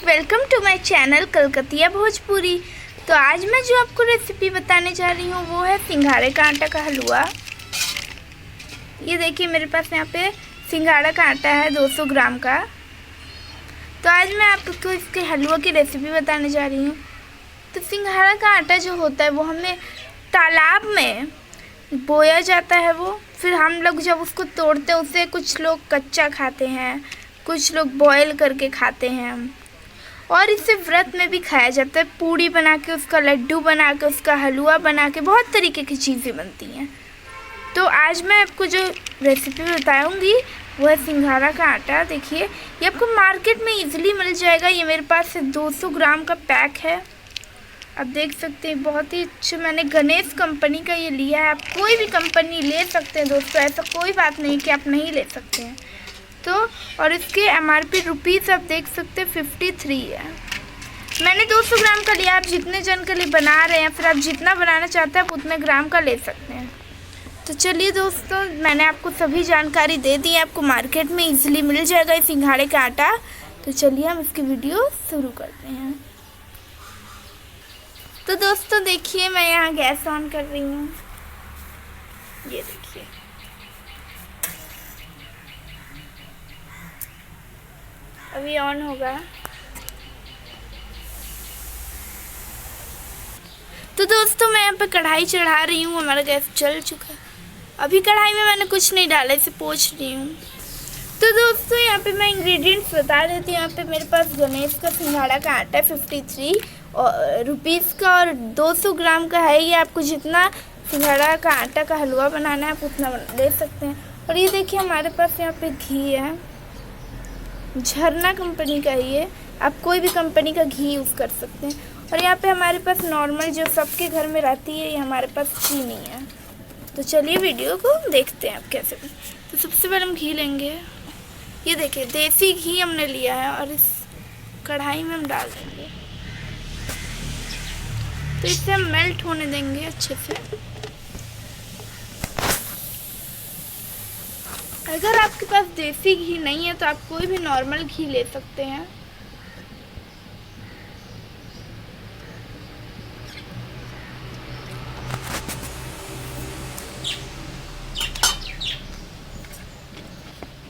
Welcome to my channel कलकतिया भोजपुरी। तो आज मैं जो आपको रेसिपी बताने जा रही हूँ वो है सिंघाड़े का आटा का हलवा। ये देखिए मेरे पास यहाँ पे सिंघाड़ा का आटा है 200 ग्राम का। तो आज मैं आपको इसके हलवा की रेसिपी बताने जा रही हूँ। तो सिंघाड़ा का आटा जो होता है वो हमें तालाब में बोया जाता है वो, फिर हम लोग जब उसको तोड़ते हैं उसे कुछ लोग कच्चा खाते हैं, कुछ लोग बॉयल करके खाते हैं और इसे व्रत में भी खाया जाता है। पूड़ी बना के, उसका लड्डू बना के, उसका हलवा बना के, बहुत तरीके की चीज़ें बनती हैं। तो आज मैं आपको जो रेसिपी बताऊंगी वो है सिंघाड़ा का आटा। देखिए ये आपको मार्केट में इजीली मिल जाएगा। ये मेरे पास 200 ग्राम का पैक है, आप देख सकते हैं। बहुत ही अच्छा, मैंने गणेश कंपनी का ये लिया है। आप कोई भी कंपनी ले सकते हैं दोस्तों, ऐसा कोई बात नहीं कि आप नहीं ले सकते हैं। तो और इसके MRP रुपीज़ आप देख सकते हैं 53 है। मैंने 200 ग्राम का लिया। आप जितने जन के लिए बना रहे हैं, फिर आप जितना बनाना चाहते हैं आप उतने ग्राम का ले सकते हैं। तो चलिए दोस्तों, मैंने आपको सभी जानकारी दे दी है। आपको मार्केट में इजीली मिल जाएगा ये सिंघाड़े का आटा। तो चलिए हम इसकी वीडियो शुरू करते हैं। तो दोस्तों देखिए मैं यहाँ गैस ऑन कर रही हूँ। ये देखिए अभी ऑन होगा। तो दोस्तों मैं यहाँ पे कढ़ाई चढ़ा रही हूँ। हमारा गैस जल चुका है। अभी कढ़ाई में मैंने कुछ नहीं डाला, इसे पोंछ रही हूँ। तो दोस्तों यहाँ पे मैं इंग्रेडिएंट्स बता देती हूँ। यहाँ पे मेरे पास गणेश का सिंघाड़ा का आटा है 53 रुपीज़ का और 200 ग्राम का है। ये आपको जितना सिंघाड़ा का आटा का हलवा बनाना है आप उतना ले सकते हैं। और ये देखिए हमारे पास यहाँ पे घी है, झरना कंपनी का ही है। आप कोई भी कंपनी का घी यूज़ कर सकते हैं। और यहाँ पे हमारे पास नॉर्मल जो सबके घर में रहती है, ये हमारे पास चीनी है। तो चलिए वीडियो को देखते हैं आप कैसे। तो सबसे पहले हम घी लेंगे। ये देखिए देसी घी हमने लिया है और इस कढ़ाई में हम डाल देंगे। तो इसे हम मेल्ट होने देंगे अच्छे से। अगर आपके पास देसी घी नहीं है तो आप कोई भी नॉर्मल घी ले सकते हैं।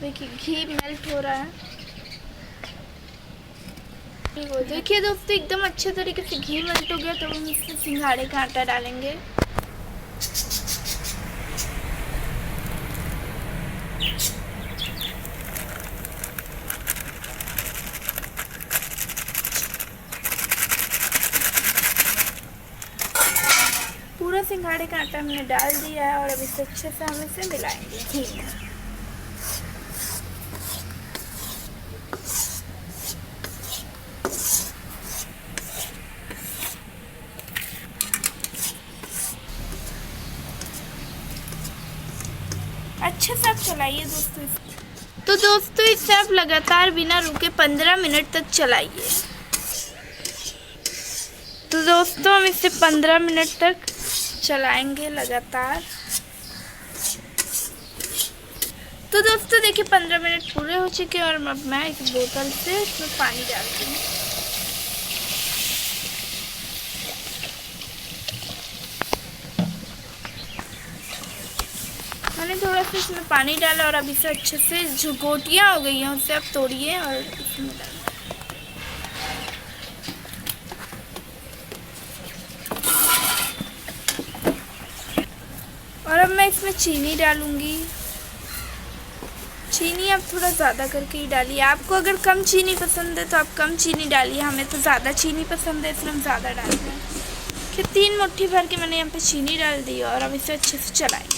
देखिए घी मेल्ट हो रहा है। देखिए दोस्तों एकदम अच्छे तरीके से घी मेल्ट हो गया। तो हम इसमें सिंघाड़े का आटा डालेंगे। पूरा सिंघाड़े का आटा हमने डाल दिया है और अब इसे अच्छे से हम इसे मिलाएंगे घी में। अच्छे से आप चलाइए दोस्तों। तो दोस्तों इसे आप लगातार बिना रुके 15 मिनट तक चलाइए। तो दोस्तों हम इसे 15 मिनट तक चलाएंगे लगातार। तो दोस्तों देखिए 15 मिनट पूरे हो चुके हैं और अब मैं इस बोतल से इसमें पानी डालती हूँ। मैंने थोड़ा सा इसमें पानी डाला और अब इसे अच्छे से जो गोटियाँ हो गई हैं उसे आप तोड़िए और इसमें डालिए। और अब मैं इसमें चीनी डालूंगी। चीनी आप थोड़ा ज़्यादा करके ही डालिए। आपको अगर कम चीनी पसंद है तो आप कम चीनी डालिए। हमें तो ज़्यादा चीनी पसंद है इसलिए हम ज़्यादा डालते हैं। फिर 3 मुट्ठी भर के मैंने यहाँ पे चीनी डाल दी और अब इसे अच्छे से चलाएंगे।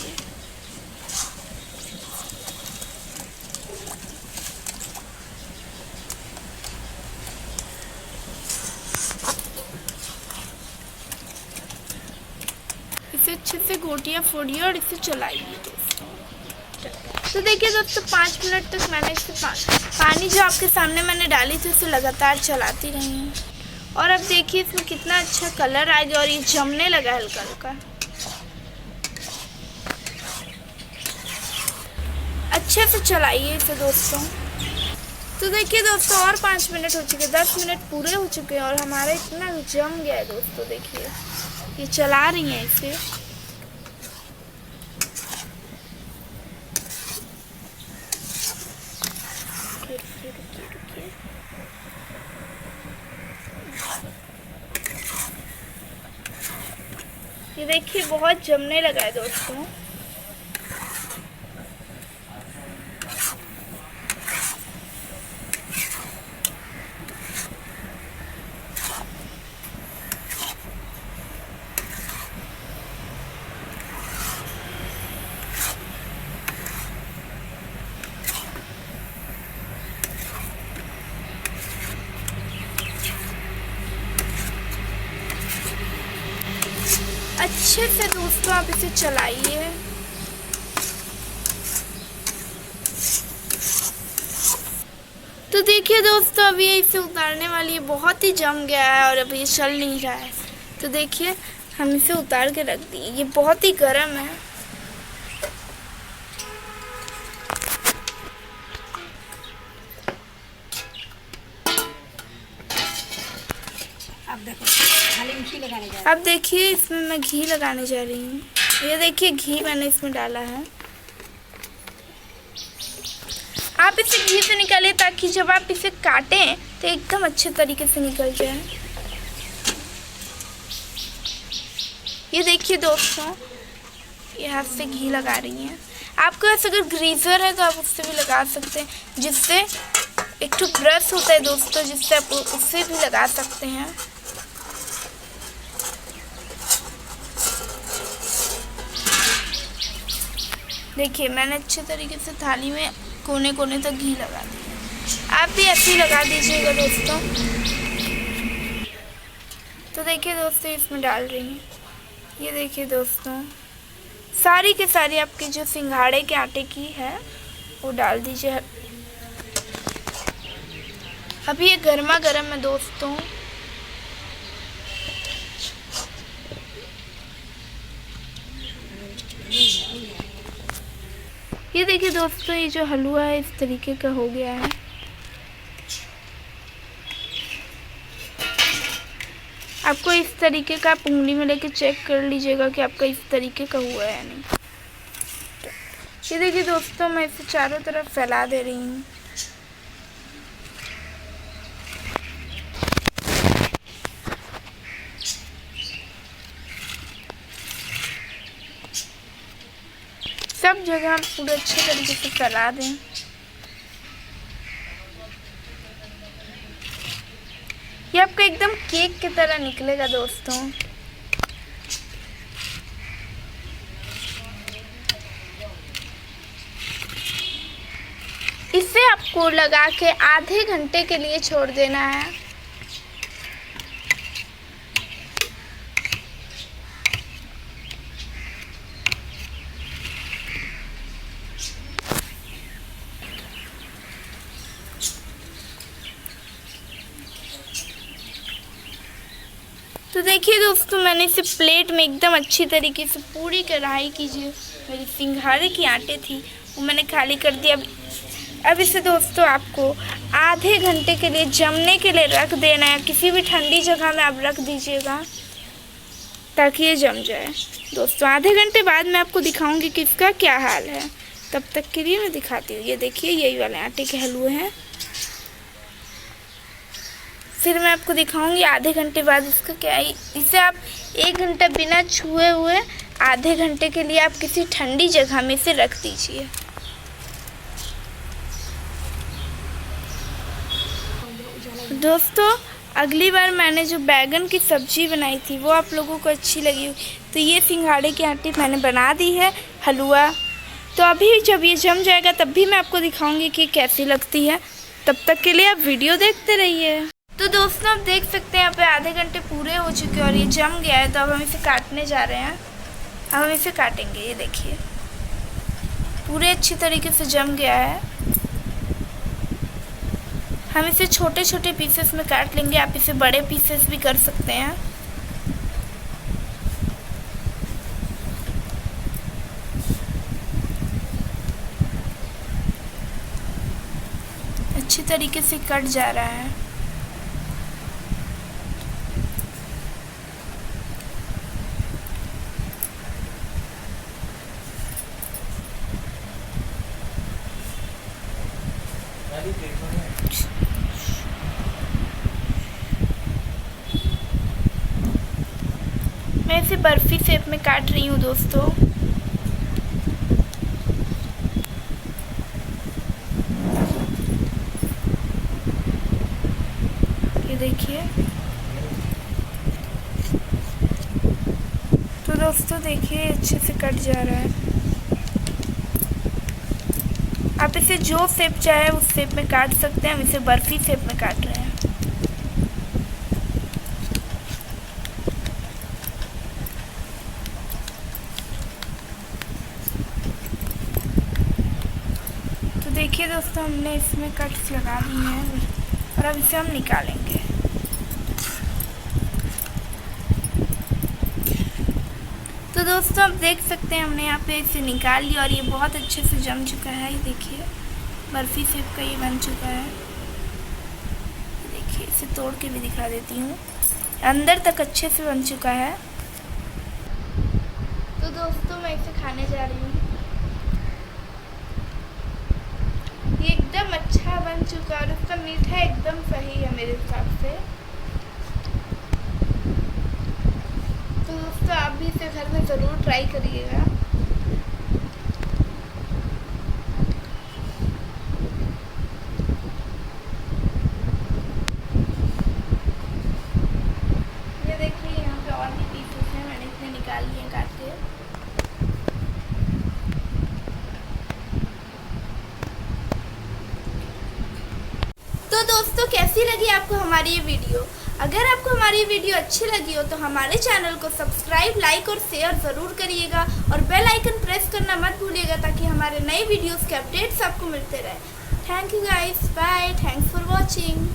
इसे अच्छे से गोटियाँ फोड़िए और इसे चलाइए। तो देखिए दोस्तों 5 मिनट तक मैंने इसे पानी जो आपके सामने मैंने डाली थी उसे लगातार चलाती रही हूँ। और अब देखिए इसमें कितना अच्छा कलर आ गया और ये जमने लगा हल्का हल्का। अच्छे से चलाइए इसे दोस्तों। तो देखिए दोस्तों, और 5 मिनट हो चुके, 10 मिनट पूरे हो चुके हैं और हमारा इतना जम गया है दोस्तों। देखिए ये चला रही हैं इसे। ये देखिए बहुत जमने लगा है दोस्तों। अच्छे से दोस्तों आप इसे चलाइए। तो देखिए दोस्तों, अभी इसे उतारने वाली है, बहुत ही जम गया है और अभी ये चल नहीं रहा है। तो देखिए हम इसे उतार के रख दिए, ये बहुत ही गर्म है। अब देखिए इसमें मैं घी लगाने जा रही हूँ। ये देखिए घी मैंने इसमें डाला है। आप इसे घी से निकालिए ताकि जब आप इसे काटें तो एकदम अच्छे तरीके से निकल जाए। ये देखिए दोस्तों, ये हाथ से घी लगा रही हैं। आपके पास अगर ग्रीजर है तो आप उससे भी लगा सकते हैं, जिससे एक तो ब्रश होता है दोस्तों, जिससे आप उससे भी लगा सकते हैं। देखिए मैंने अच्छे तरीके से थाली में कोने कोने तक घी लगा दिया। आप भी ऐसे ही लगा दीजिएगा दोस्तों। तो देखिए दोस्तों, इसमें डाल रही हैं। ये देखिए दोस्तों, सारी के सारी आपकी जो सिंघाड़े के आटे की है वो डाल दीजिए। अभी ये गर्मा गर्म है दोस्तों। ये देखिए दोस्तों, ये जो हलवा है इस तरीके का हो गया है। आपको इस तरीके का आप उंगली में लेके चेक कर लीजिएगा कि आपका इस तरीके का हुआ है या नहीं। ये देखिए दोस्तों, मैं इसे चारों तरफ फैला दे रही हूँ। सब जगह हम पूरे अच्छे तरीके से फैला दें। ये आपका एकदम केक की तरह निकलेगा दोस्तों। इसे आपको लगा के आधे घंटे के लिए छोड़ देना है। तो देखिए दोस्तों, मैंने इसे प्लेट में एकदम अच्छी तरीके से पूरी कढ़ाई की जो मेरी सिंघाड़े की आटे थी वो मैंने खाली कर दिया। अब इसे दोस्तों आपको आधे घंटे के लिए जमने के लिए रख देना है। किसी भी ठंडी जगह में आप रख दीजिएगा ताकि ये जम जाए। दोस्तों आधे घंटे बाद मैं आपको दिखाऊंगी कि इसका क्या हाल है। तब तक के लिए मैं दिखाती हूँ। ये देखिए यही वाले आटे के हलवे हैं। फिर मैं आपको दिखाऊंगी आधे घंटे बाद इसका क्या है। इसे आप 1 घंटा बिना छुए हुए आधे घंटे के लिए आप किसी ठंडी जगह में इसे रख दीजिए। दोस्तों अगली बार मैंने जो बैगन की सब्ज़ी बनाई थी वो आप लोगों को अच्छी लगी हो तो ये सिंघाड़े की आटे मैंने बना दी है हलवा। तो अभी जब ये जम जाएगा तब भी मैं आपको दिखाऊंगी कि कैसी लगती है। तब तक के लिए आप वीडियो देखते रहिए। तो दोस्तों आप देख सकते हैं यहाँ पे आधे घंटे पूरे हो चुके हैं और ये जम गया है। तो अब हम इसे काटने जा रहे हैं। अब हम इसे काटेंगे। ये देखिए पूरे अच्छी तरीके से जम गया है। हम इसे छोटे छोटे पीसेस में काट लेंगे। आप इसे बड़े पीसेस भी कर सकते हैं। अच्छी तरीके से कट जा रहा है। मैं इसे बर्फी शेप में काट रही हूँ दोस्तों। ये देखिए। तो दोस्तों देखिए अच्छे से कट जा रहा है। आप इसे जो शेप चाहे उस शेप में काट सकते हैं। हम इसे बर्फी शेप में काट रहे हैं। तो देखिए दोस्तों हमने इसमें कट्स लगा दिए हैं और अब इसे हम निकालेंगे। तो दोस्तों आप देख सकते हैं हमने यहाँ पे इसे निकाल लिया और ये बहुत अच्छे से जम चुका है। ये देखिए बर्फी शेप का ये बन चुका है। देखिए इसे तोड़ के भी दिखा देती हूँ। अंदर तक अच्छे से बन चुका है। तो दोस्तों मैं इसे खाने जा रही हूँ। ये एकदम अच्छा बन चुका है और उसका मीठा एकदम सही है मेरे हिसाब से। तो दोस्तों आप भी इसे घर में ज़रूर ट्राई करिएगा। ये देखिए यहाँ पे और भी पीसेस हैं। मैंने इतने निकाल लिए काट के। तो दोस्तों कैसी लगी आपको हमारी ये वीडियो? अगर आपको हमारी वीडियो अच्छी लगी हो तो हमारे चैनल को सब्सक्राइब, लाइक और शेयर ज़रूर करिएगा और बेल आइकन प्रेस करना मत भूलिएगा ताकि हमारे नए वीडियोस के अपडेट्स आपको मिलते रहे। Thank you guys, bye, thanks for watching.